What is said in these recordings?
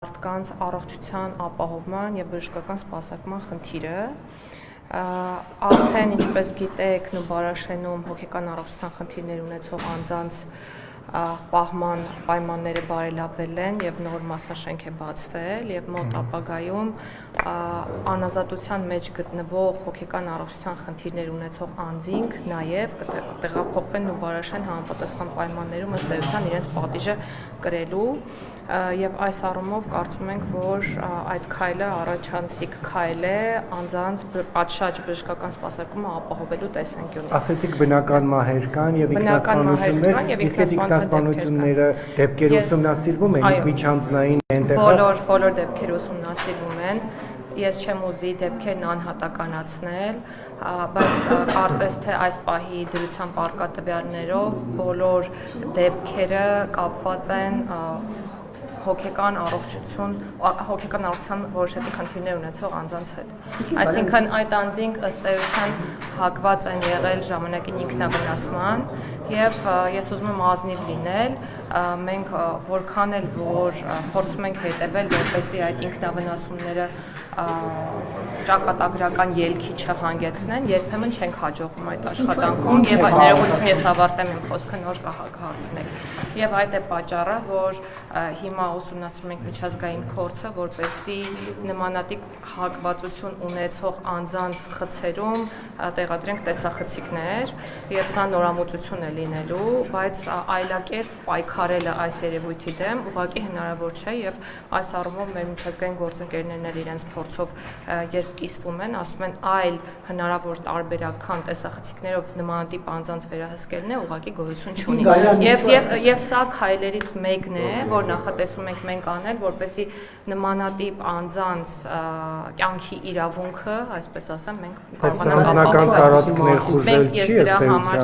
Մարդկանց առողջության ապահովման և բժշկական սպասարկման խնդիրը արդեն ինչպես գիտեք Նուբարաշենում հոգեկան առողջության խնդիրներ ունեցող անձանց պահման պայմանները բարելավվել են և նոր մասնաշենք է բացվել և մոտ ապագայում անազատության մեջ գտնվող հոգեկան առողջության խնդիրներ ունեցող անձինք նաև կտեղափոխվեն Նուբարաշեն համապատասխան պայմաններում ըստ էության իրենց պատիժը կրելու և այս առումով կարծում ենք, որ այդ քայլը առաջանցիկ քայլ է անձանց պատշաճ բժշկական սպասարկումը ապահովելու տեսանկյունից։ Ասեցիք բնական մահեր կան և ինքնասպանություններ, իսկ այդ ինքնասպանությունները դեպքեր ուսումնասիրվում են, միջանձնային այնտեղ։ Բոլոր դեպքերը ուսումնասիրվում են։ Ես չեմ ուզի դեպքերն անհատականացնել, բայց կարծես թե այս պահի դրությամբ առկա տվյալներով բոլոր դեպքերը կապված են հոգեկան առողջության որոշակի խնդիրներ ունեցող անձանց հետ։ Այսինքն այդ անձինք ըստ էության հակված են եղել ժամանակին ինքնավնասման և ես ուզում եմ ազնիվ լինել, մենք որքան էլ որ փորձում ենք հետևել, որպեսզի այդ ինքնավնասումները ճակատագրական ելքի չհանգեցնեն, երբեմն չենք հաջողվում այդ աշխատանքում և ներողություն ես ավարտեմ իմ խոսքը նոր կհարցնեք։ Եվ այդ է պատճառը, որ հիմա ուսումնասիրում ենք միջազգային փորձը, որպեսզի նմանատիպ հակվածություն ունեցող անձանց խցերում տեղադրենք տեսախցիկներ, եւ սա նորամուծություն է լինելու, բայց այլակերպ պայքարելը այս երևույթի դեմ ուղղակի հնարավոր չէ եւ այս առումով մեր միջազգային գործընկերներն էլ իրենց փորձով երբ կիսվում են, ասում են այլ հնարավոր տարբերակ քան տեսախցիկներով նմանատիպ անձանց վերահսկելն է, ուղղակի գոյություն չունի։ Եվ սա քայլերից մեկն է, որ նախատեսում ենք մենք անել, որպեսզի նմանատիպ անձանց կյանքի իրավունքը, այսպես ասեմ, մենք կարողանանք մենք դրա համար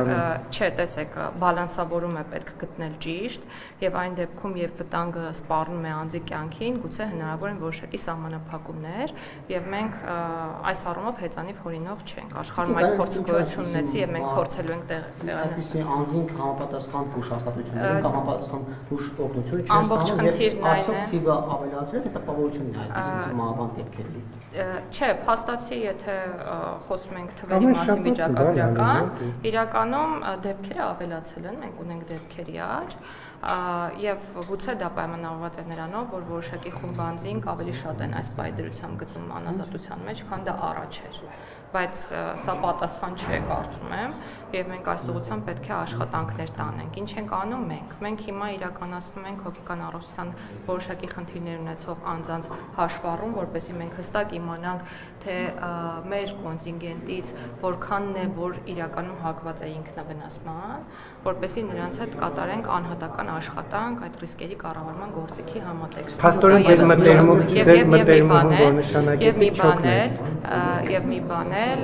չէ, տեսեք, բալանսավորում է պետք գտնել ճիշտ եւ այն դեպքում, երբ վտանգը սպառնում է անձի կյանքին, գուցե հնարավոր են որոշակի սահմանափակումներ եւ մենք այս առումով հեծանիվ հորինող չենք։ Աշխարհում այդ փորձը գոյություն ունեցի եւ մենք փորձելու ենք տեղանալ։ Անձինք համապատասխան բուժ հաստատություններ կամ համապատասխան բուժ օգնություն չեն ամբողջ խնդիրն այն է։ Թիվը ավելացել է, թե տպավորությունն է այսպես մահվան դեպքերի։ Չէ, փաստացի, եթե խոսում ենք թվերի մասին վիճակագրական, իրականում դեպքերը ավելացել են, մենք ունենք դեպքերի աճ, եւ գուցե դա պայմանավորված է նրանով, որ որոշակի խումբ անձինք ավելի շատ են այս պայդրությամբ գտնում անազատության մեջ, քան դա առաջ էր, բայց սա պատասխան չէ, կարծում եմ, եւ մենք այս ուղղությամբ պետք է աշխատանքներ տանենք։ Ինչ ենք անում մենք։ Մենք հիմա իրականացնում ենք հոգեկան առողջության որոշակի խնդիրներ ունեցող անձանց հաշվառում, որպեսզի մենք հստակ իմանանք, թե մեր կոնտինգենտից որքանն է, որ իրականում հակված է ինքնավնասման, որպեսզի նրանց հետ կատարենք անհատական աշխատանք այդ ռիսկերի կառավարման գործիքի համատեքստում։ Փաստորեն ձեր մտերմում որ նշանակեցիք չօգնեց։ Եվ մի բան էլ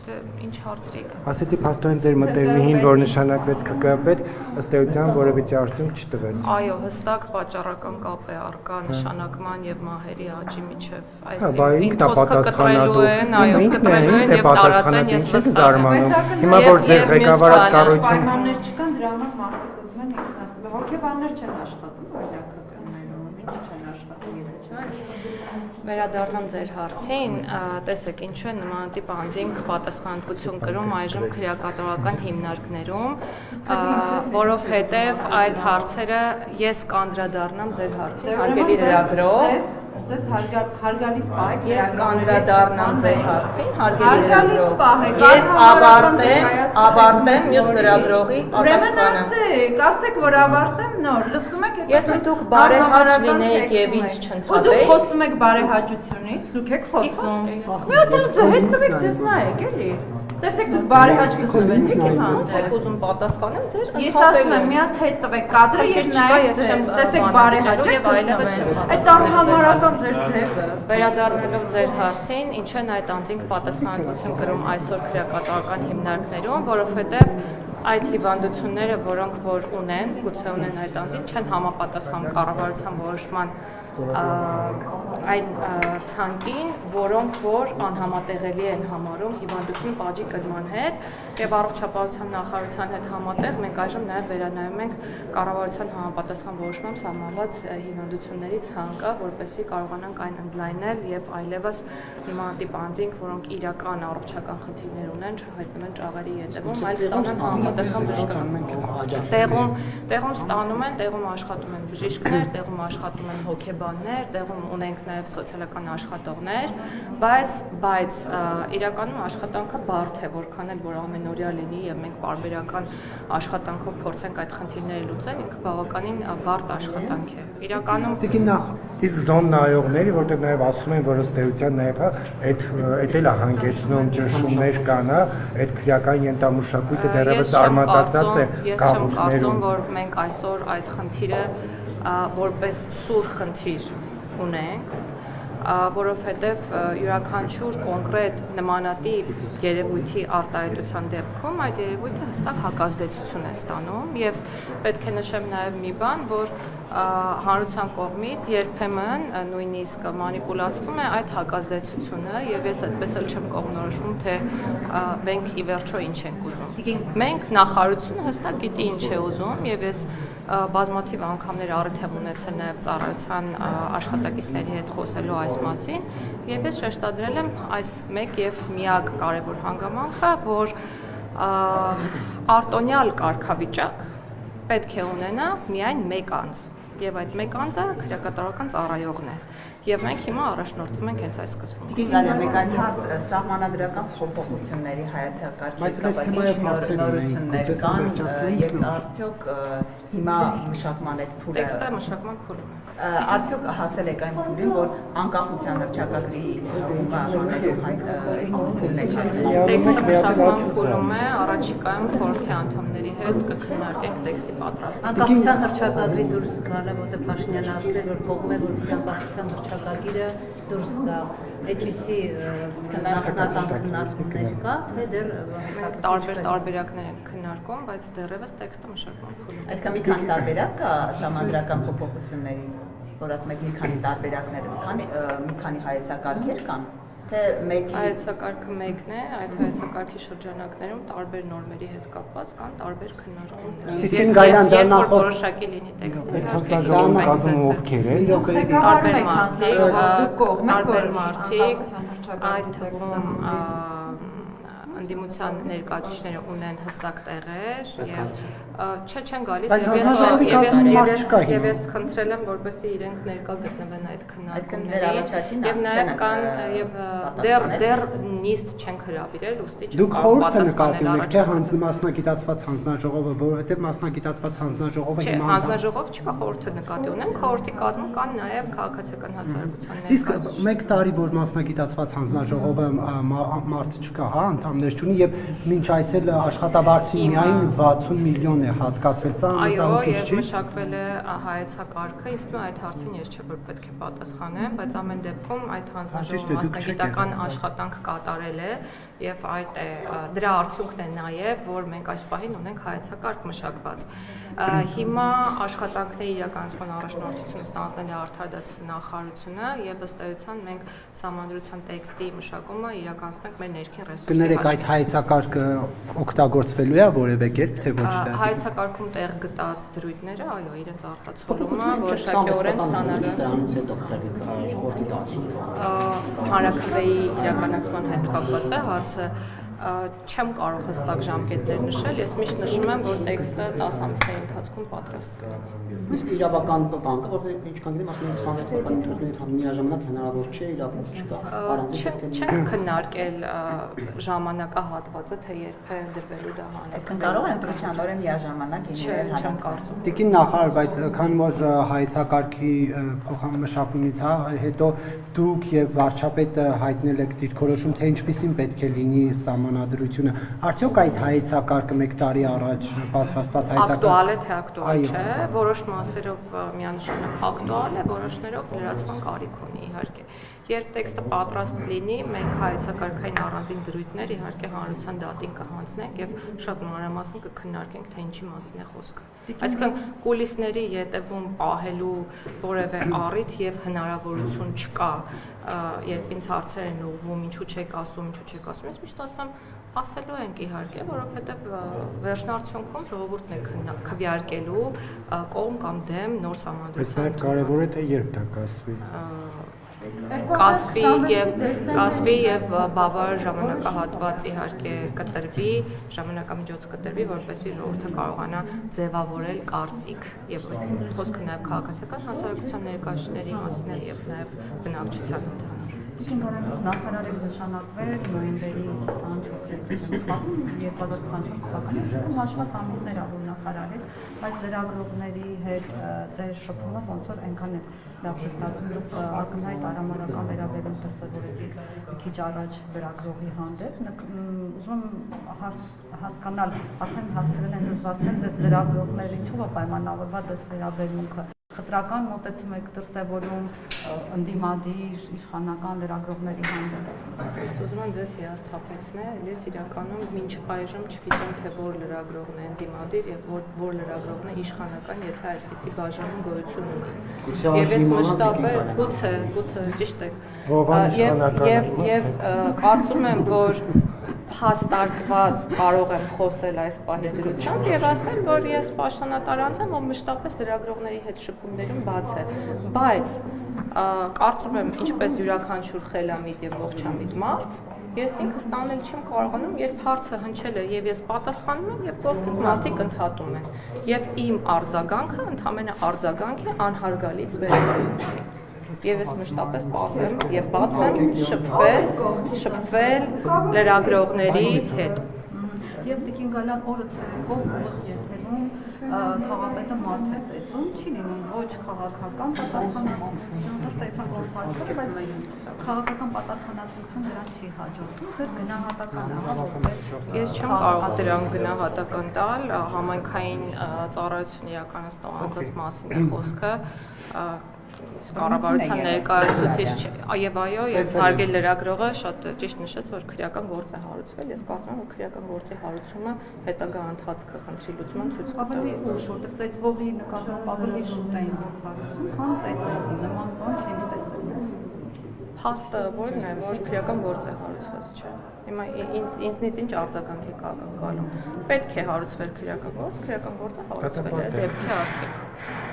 ինչ հարցրիք։ Ասեցի փաստորեն ձեր մտերմին, որ նշանակվեց ԿԿՊ, ըստ էության որևիցե արդյունք չտվեց։ Այո, հստակ պատճառական կապ է առկա նշանակման եւ մահերի աճի միջեւ։ Այսինքն խոսքը կտրելու են, այո, կտրելու են եւ տարածեն, ես վստահ եմ։ Հիմա որ ձեր ղեկավարած կառույցում պայմաններ չկան, դրա համար մարդիկ ուզում են ինքնասպան։ Հոգեբաններ չեն աշխատում, այլակականներում, ինչ չեն աշխատում, Վերադառնամ ձեր հարցին, տեսեք, ինչու է նմանատիպ անձինք պատասխանատվություն կրում այժմ քրեակատարողական հիմնարկներում, որովհետև այդ հարցերը ես կանդրադառնամ ձեր հարցին, հարգելի լրագրող, ձեզ հարգալից պահեք, ես կանդրադառնամ ձեր հարցին, հարգելի լրագրող, եւ ավարտեմ մյուս լրագրողի պատասխանը։ Ասեք, որ ավարտեմ նոր, լսում եք, Եթե դուք բարեհաճ լինեիք եւ ինձ չընդհատեիք։ Դուք խոսում եք բարեհաճությունից, դուք եք խոսում։ Մի հատ էլ հետ տվեք, ձեզ նայեք, էլի։ Տեսեք, դուք բարեհաճ գտնվեցիք իմ Ոնց եք ուզում պատասխանեմ ձեր ընդհատելուն։ Ես ասում եմ, մի հատ հետ տվեք կադրը եւ նայեք ձեզ։ Տեսեք, բարեհաճ եք այլևս չեմ։ Այդ անհավանական ձեր ձևը։ Վերադառնալով ձեր հարցին, ինչ են այդ անձինք պատասխանատվություն կրում այսօր քրեակատարական հիմնարկներում, որովհետեւ այդ հիվանդությունները, որոնք որ ունեն, գուցե ունեն այդ անձին, չեն համապատասխան կառավարության որոշման այն ցանկին, որոնք որ անհամատեղելի են համարում հիվանդություն պատժի կրման հետ եւ առողջապահության նախարարության հետ համատեղ մենք այժմ նաեւ վերանայում ենք կառավարության համապատասխան որոշմամբ սահմանված հիվանդությունների ցանկը, որպեսզի կարողանանք այն ընդլայնել եւ այլևս հիմնատիպ անձինք, որոնք իրական առողջական խնդիրներ ունեն, չհայտնվեն ճաղերի ետևում, այլ ստանան համապատասխան բժշկական տեղում ստանում են, տեղում աշխատում են բժիշկներ, տեղում աշխատում են հոգեբաններ, տեղում ունենք նաև սոցիալական աշխատողներ, բայց իրականում աշխատանքը բարդ է, որքան էլ որ ամենօրյա լինի եւ մենք պարբերական աշխատանքով փորձենք այդ խնդիրները լուծել, ինքը բավականին բարդ աշխատանք է։ Իրականում իսկ զոննայողների, որտեղ նաև ասում են, որ ըստ էության նաև այդ էլ է հանգեցնում ճնշումներ կան, այդ քրեական ենթամշակույթը դեռևս արմատացած է գաղութներում։ Ես չեմ կարծում, որ մենք այսօր այդ խնդիրը որպես սուր խնդիր ունենք, որովհետև յուրաքանչյուր կոնկրետ նմանատիպ երևույթի արտահայտության դեպքում այդ երևույթը հստակ հակազդեցություն է ստանում եւ պետք է նշեմ նաեւ մի բան, որ հանրության կողմից երբեմն նույնիսկ մանիպուլացվում է այդ հակազդեցությունը եւ ես այդպես էլ չեմ կողմնորոշվում, թե մենք ի վերջո ինչ ենք ուզում։ Մենք նախարարությունը հստակ գիտի ինչ է ուզում եւ ես բազմաթիվ անգամներ առիթ եմ ունեցել նաև ծառայության աշխատակիցների հետ խոսելու այս մասին եւ ես շեշտադրել եմ այս մեկ եւ միակ կարեւոր հանգամանքը, որ արտոնյալ կարգավիճակ պետք է ունենա միայն մեկ անձ եւ այդ մեկ անձը քրեակատարական ծառայողն է եւ մենք հիմա առաջնորդվում ենք հենց այս սկզբունքով։ Դիզայնը մեկ այլ հարց սահմանադրական փոփոխությունների հայեցակարգի նորություններ կան եւ արդյոք հիմա մշակման այդ փուլը տեքստը մշակման փուլում է։ Արդյոք հասել եք այն փուլին, որ անկախության հռչակագրի հումա հանելու փուլն է չէ։ Տեքստը մշակման փուլում է, առաջիկայում խորհրդի անդամների հետ կքննարկենք տեքստի պատրաստումը։ Անկախության հռչակագրի դուրս գալը, որտեղ Փաշինյանը ասել էր, որ կողմ է, որպեսզի անկախության հռչակագիրը դուրս գա։ Այդպիսի նախնական քննարկումներ կա, թե դեռ տարբերակներ են քննարկում, բայց դեռևս տեքստը մշակման փուլում է։ Այսինքն մի քանի տարբերակ կա սահմանադրական փոփոխությունների, որ ասում եք մի քանի տարբերակներ, մի քանի հայեցակարգեր կան, թե մեկի հայեցակարգը մեկն է, այդ հայեցակարգի շրջանակներում տարբեր նորմերի հետ կապված կան տարբեր քննարկումներ։ Իսկ Գայլան դա նախ որոշակի լինի տեքստը, հանձնաժողովը կազմում ովքեր են։ Տարբեր մարդիկ, այդ թվում ընդդիմության ներկայացուցիչները ունեն հստակ տեղեր եւ չեն գալիս եւ ես խնդրել եմ որպեսզի իրենք ներկա գտնվեն այդ քննարկումներին եւ նաեւ կան եւ դեռ նիստ չեն հրավիրել, ուստի չեն պատասխանել առաջ մասնագիտացված հանձնաժողովը, որովհետեւ մասնագիտացված հանձնաժողովը հիմա հանձնաժողով չկա, խորհուրդը նկատի ունեմ, խորհրդի կազմում կան նաեւ քաղաքացիական հասարակության ներկայացուցիչներ։ Իսկ մեկ տարի որ մասնագիտացված հանձնաժողովը մարդ չկա, հա, անդամներ չունի եւ մինչ այսօր աշխատավարձի միայն 60 միլիոն է հատկացվել, սա այո, եւ մշակվել է հայեցակարգը, իսկ այդ հարցին ես չէ որ պետք է պատասխանեմ, բայց ամեն դեպքում այդ հանձնաժողովը մասնագիտական աշխատանք կատարել է եւ այդ դրա արդյունքն է նաեւ, որ մենք այս պահին ունենք հայեցակարգ մշակված։ Հիմա աշխատանքների իրականացման առաջնորդությունը ստանձնել է արդարադատության նախարարությունը եւ ըստ էության մենք սահմանադրության տեքստի մշակումը իրականացնում ենք մեր ներքին ռեսուրսի կներեք այդ հայեցակարգը օգտագործվելու է որևէ կերպ թե ոչ թե հայեցակարգում տեղ գտած դրույթները, այո, իրենց արտացոլումը որոշակիորեն ստանալու դրանից հետո կտրվի ժողովրդի դատում։ Հանրաքվեի իրականացման հետ կապված է հարցը չեմ կարող հստակ ժամկետներ նշել, ես միշտ նշում եմ, որ տեքստը 10 ամիսների ընթացքում պատրաստ կլինի։ Իսկ իրավական բանկը, որտեղ ինչքան գիտեմ, ասում են 26 թվականի թվականին միաժամանակ հնարավոր չէ, իրավունք չկա։ Չենք քննարկել ժամանակահատվածը, թե երբ է դրվելու դա հանրաքվեի։ Այսինքն կարող է ընտրության օրը միաժամանակ լինել չեմ կարծում։ Տիկին նախարար, բայց քանի որ հայեցակարգի փոխամշակումից հետո դուք եւ վարչապետը հայտնել եք դիրքորոշում, թե ինչպիսին պետք է լինի Սահմանադրությունը, արդյոք այդ հայեցակարգը 1 տարի առաջ պատրաստված Ակտուալ է թե ակտուալ չէ, որոշ մասերով միանշանակ ակտուալ է, որոշներով լրացման կարիք ունի իհարկե։ Երբ տեքստը պատրաստ լինի, մենք հայեցակարգային առանձին դրույթներ իհարկե հանրության դատին կհանձնենք եւ շատ մանրամասն կքննարկենք, թե ինչի մասին է խոսքը։ Այսինքն կուլիսների ետևում պահելու որևէ առիթ եւ հնարավորություն չկա, երբ ինձ հարցեր են ուղղվում, ինչու չեք ասում, ես միշտ ասում եմ, ասելու ենք իհարկե, որովհետեւ վերջնարդյունքում ժողովուրդն է քվեարկելու կողմ կամ դեմ նոր Բայց սահմանադրության։ նաև կարևոր է թե երբ դա կասվի։ Կասվի եւ բավարար ժամանակահատված իհարկե կտրվի, ժամանակամիջոց կտրվի, որպեսզի ժողովուրդը կարողանա ձևավորել կարծիք եւ խոսքը նաեւ քաղաքացիական հասարակության ներկայացուցիչների մասին է եւ նաեւ բնակչության ընդհանուր։ Նախարարը նշանակվել նոյեմբերի 24-ին 2024 թվականին, հաշված ամիսներ ավոր նախարարել, բայց լրագրողների հետ ձեր շփումը ոնց որ այնքան է լավ ստացվում, դուք ակնհայտ արամարական վերաբերում դրսևորեցիք քիչ առաջ լրագրողի հանդեպ, ուզում եմ հասկանալ, արդեն հասցրել են զզվացնել ձեզ լրագրողների ինչով է պայմանավորված ձեզ վերաբերմունքը, խտրական մոտեցում եք դրսևորում ընդդիմադիր իշխանական լրագրողների հանդեպ։ Ուզում եմ ձեզ հիասթափեցնել, ես իրականում մինչ այժմ չգիտեմ, թե որ լրագրողն է ընդդիմադիր եւ որ լրագրողն է իշխանական, եթե այդպիսի բաժանում գոյություն ունի։ Եվ ես մշտապես գուցե ճիշտ եք։ Եվ կարծում եմ, որ հաստարկված կարող եմ խոսել այս պահի դրությամբ եւ ասել, որ ես պաշտոնատար անձ եմ, ով մշտապես լրագրողների հետ շփումներում բաց է, բայց կարծում եմ, ինչպես յուրաքանչյուր խելամիտ եւ ողջամիտ մարդ, ես ինքս տանել չեմ կարողանում, երբ հարցը հնչել է եւ ես պատասխանում եմ եւ կողքից մարդիկ ընդհատում են եւ իմ արձագանքը ընդհանրապես արձագանք է անհարգալից վերաբերյալ Եվ ես մշտապես պահեմ եւ բաց եմ շփվել լրագրողների հետ։ Եվ Տիկին Գալյան օրը ցերեկով ոստ եթերում քաղաքապետը մարդ է ծեծում, չի լինում ոչ քաղաքական պատասխանատվություն, ըստ էության գործարկել, բայց քաղաքական պատասխանատվություն դրան չի հաջորդում, ձեր գնահատականը Ես չեմ կարող դրան գնահատական տալ, համայնքային ծառայություն իրականացնող անձանց մասին է խոսքը, կառավարության ներկայացուցիչ եւ այո, եւ հարգել լրագրողը շատ ճիշտ նշեց, որ քրեական գործ է հարուցվել, ես կարծում եմ, որ քրեական գործի հարուցումը հետագա ընթացքը խնդրի լուծման ցույց կտա։ Ավելի ուշ, որտեղ ծեծվողի նկատմամբ ավելի շուտ էին գործառույթում, քան ծեծվողի նման բան չենք տեսել։ Փաստը որն է, որ քրեական գործ է հարուցված, չէ։ Հիմա ինձնից ինչ արձագանք է կալում։ Պետք է հարուցվել քրեական գործը հարուցվել է դեպքի արդյունքում։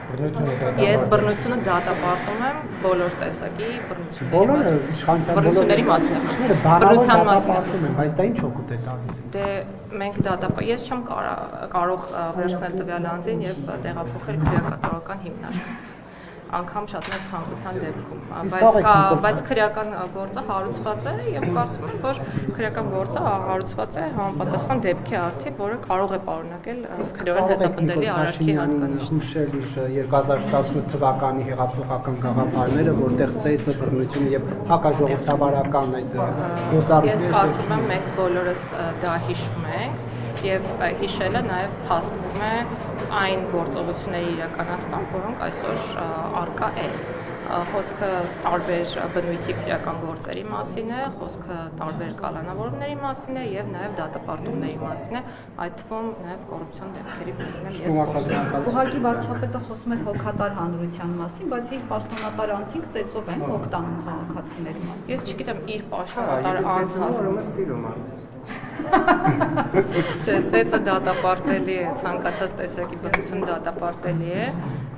Ես բռնությունը դատապարտում եմ բոլոր տեսակի բռնությունների։ Բոլորը իշխանության բռնությունների մասին է։ Բռնության մասին է, բայց դա ինչ օգուտ է տալիս։ Դե մենք ես չեմ կարող վերցնել տվյալ անձին եւ տեղափոխել քրեակատարական հիմնարկ։ Անգամ շատ մեծ ցանկության դեպքում, բայց քրեական գործը հարուցված է եւ կարծում եմ, որ քրեական գործը հարուցված է համապատասխան դեպքի արդիվ, որը կարող է պարունակել քրեորեն հետապնդելի արարքի հատկանիշ։ Նշել 2018 թվականի հեղափոխական գաղափարները, որտեղ ծեծը, բռնությունը եւ հակաժողովրդավարական այդ գործառույթները։ Ես կարծում եմ, մենք բոլորս դա հիշում ենք եւ հիշելը նաեւ փաստվում է այն գործողությունների իրականացման, որոնք այսօր արկա են։ Խոսքը տարբեր բնույթի քրեական գործերի մասին է, խոսքը տարբեր կալանավորումների մասին է եւ նաեւ դատապարտումների մասին է, այդ թվում նաեւ կոռուպցիոն դեպքերի մասին եմ ես խոսում։ Ուղղակի վարչապետը խոսում է հոգատար հանրության մասին, բայց իր պաշտոնատար անձինք ծեծով են օգտանում քաղաքացիների մասին։ Ես չգիտեմ իր պաշտոնատար անձ հասնում է։ Չէ, ծեծը դատապարտելի է, ցանկացած տեսակի բռնություն դատապարտելի է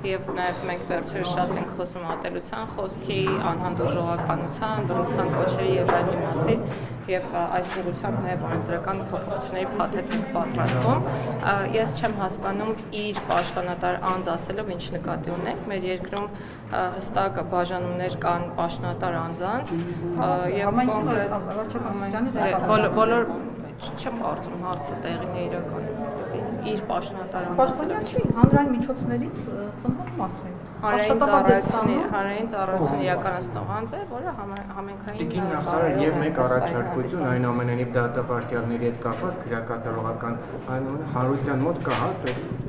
եւ նաեւ մենք վերջերս շատ ենք խոսում ատելության խոսքի, անհանդուրժողականության, բռնության կոչերի եւ այլնի մասին եւ այս ուղղությամբ նաեւ օրենսդրական փոփոխությունների փաթեթ ենք պատրաստում։ Ես չեմ հասկանում իր պաշտոնատար անձ ասելով ինչ նկատի ունենք։ Մեր երկրում հստակ բաժանումներ կան պաշտոնատար անձանց եւ բոլոր չեմ կարծում հարցը տեղին է իրականում, իր պաշտոնատար անձը։ Պաշտոնյա չի, հանրային միջոցներից սնվում մարդու։ Հանրային ծառայություն իրականացնող անձ է, որը համենքային Տիկին նախարար եւ մեկ առաջարկություն այն ամենայնիվ դատապարտյալների հետ կապված քրեակատարողական հանրության մոտ կա,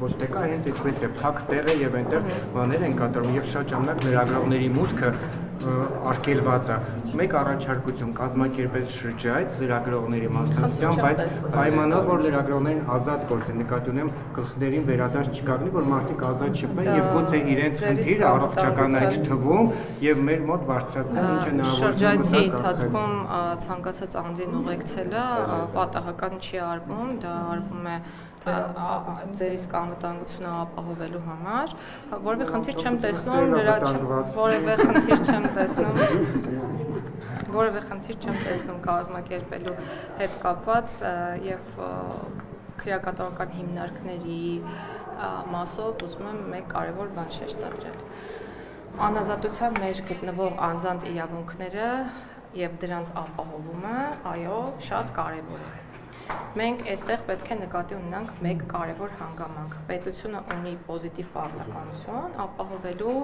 ոչ թե կա, հենց այդպես է, փակ տեղ է եւ այնտեղ բաներ են կատարվում եւ շատ ժամանակ լրագրողների մուտքը արգելված է։ Մեկ առաջարկություն կազմակերպել շրջայց լրագրողների մասնակցությամբ, բայց պայմանով որ լրագրողներին ազատ գործեն, նկատի ունեմ գլխներին վերադարձ չկանգնի, որ մարդիկ ազատ չպեն եւ գուցե իրենց խնդիրը առողջականային թվում եւ մեր մոտ բարձրացնել ինչը հնարավոր է։ Շրջայցի ընթացքում ցանկացած անձին ուղեկցելը պատահական չի արվում, դա արվում է ձեր իսկ անվտանգությունը ապահովելու համար, որևէ խնդիր չեմ տեսնում, որևէ խնդիր չեմ տեսնում կազմակերպելու հետ կապված եւ քրեակատարողական հիմնարկների մասով ուզում եմ մեկ կարևոր բան շեշտադրել։ Անազատության մեջ գտնվող անձանց իրավունքները եւ դրանց ապահովումը, այո, շատ կարևոր է։ Մենք այստեղ պետք է նկատի ունենանք մեկ կարևոր հանգամանք։ Պետությունը ունի պոզիտիվ պարտականություն ապահովելու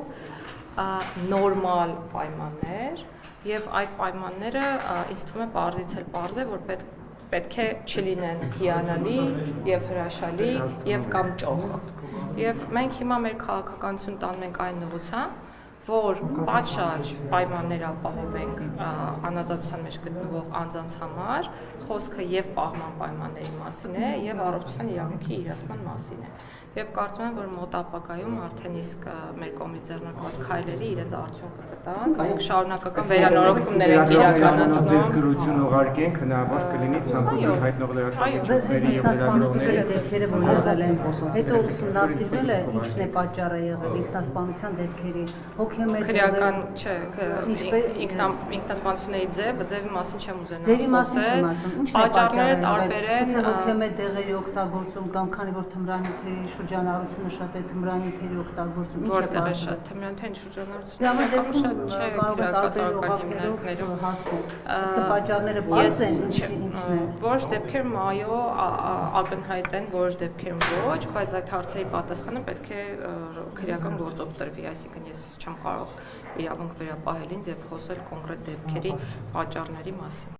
նորմալ պայմաններ եւ այդ պայմանները ինձ թվում է պարզից էլ պարզ է, որ պետք է չլինեն հիանալի եւ հրաշալի եւ կամ ճոխ։ Եվ մենք հիմա մեր քաղաքականություն տանում ենք այն ուղղությամբ, որ պատշաճ պայմաններ ապահովենք անազատության մեջ գտնվող անձանց համար, խոսքը եւ պահման պայմանների մասին է եւ առողջության իրավունքի իրացման մասին է։ Եվ կարծում եմ, որ մոտ ապագայում արդեն իսկ մեր կողմից ձեռնարկված քայլերի իրենց արդյունքը կտան, մենք շարունակական վերանորոգումներ ենք իրականացնում։ Ձեզ գրություն ուղարկենք, հնարավոր կլինի ցանկություն հայտնող լրատվամիջոցների եւ լրագրողների դեպքերը որ եղել են, հետո ուսումնասիրվել է ինչն է պատճառը եղել ինքնասպանության դեպքերի, քրեական չէ, ինքնասպանությունների ձևի մասին չեմ ուզենա խոսել։ Պատճառները տարբեր են, հոգեմետ դեղերի օգտագործում կամ քանի որ թմրանյութերի շրջանառությունը շատ է թմրանյութերի օգտագործում, ինչ է որտեղ է շատ թմրանյութերի շրջանառությունը շատ չէ քրեակատարողական հիմնարկներում հասնում։ Իսկ պատճառները բաց են, ինչն է։ Որոշ դեպքերում այո, ակնհայտ են, որոշ դեպքերում ոչ, բայց այդ հարցերի պատասխանը պետք է քրեական գործով տրվի, այսինքն ես չեմ կարող իրավունք վերապահել ինձ եւ խոսել կոնկրետ դեպքերի պատճառների մասին։